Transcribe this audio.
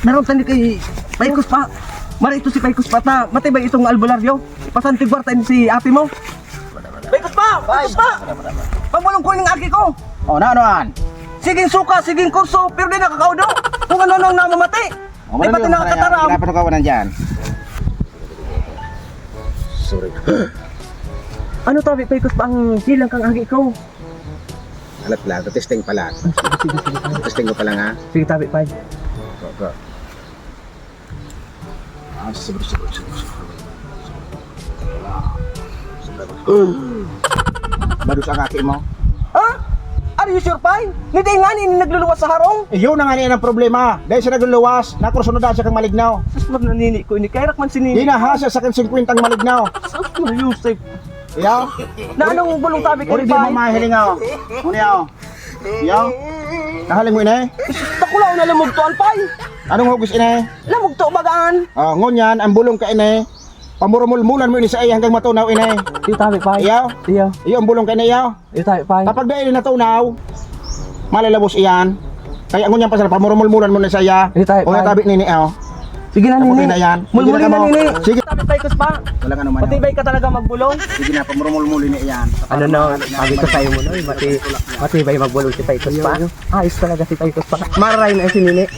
Naroon tani kay Paikos pa. Mara ito si Paikos pa ta. Matibay itong albularyo. Pasantigwar tayo si ate mo. Paikos pa! Paikos pa! Pabulong ko yung aki ko. O, na anoan? Siging suka, siging kurso, pero di nakakaudo. Kung ano nang namamati. Ay pati nakakataram. Dapat ko kawanan dyan. Sorry. Ano tabi Paikos pa ang silang kang aki ko? Alat lang, testing pala. Testing ko pala nga. Sige tabi pa. Go. Siguro. Badus ang kaki mo. Ha? Are you sure pa? Hindi nga ni nagluluwas sa harong. Yun na nga niya ang problema. Dahil siya nagluluwas, nakursunod siya kang malignaw. Sus magnanini ko ini. Kairak man si Di Nini. na ha siya sa kang 50 ang malignaw. Sus Yusef. Yaw? Na anong bulong tabi Uri kay di mo pa? mahiling ako. Uri yaw? Yaw? Kahaling mo ina Takulaw na lamugtuan pa. Anong hugus ina Lamugto bagaan. ngunyan, ang bulong ka ina pamurumulmulan mo ini sa iya hanggang matunaw ina Iyo tabi pa. Iyaw? Iyo. Iyo ang bulong ka ina yaw? Iyo tabi pa. Kapag dahil natunaw, malalabos iyan. Kaya ngunyan pa sa pamurumulmulan mo na sa iya. Iyo tabi O pa. tabi nini yaw. Sige na Kaputin Nini. na yan. Mulmuli Sige na mo. Nini. Sige. Tabi pa Paikos pa. Wala ka naman. Patibay ka talaga magbulong. Sige na, pamurumulmulin na iyan. Ano na, sabi ko sa'yo mo no, matibay magbulong si Paikos pa. Ayos talaga si Paikos pa. Maray na si Nini.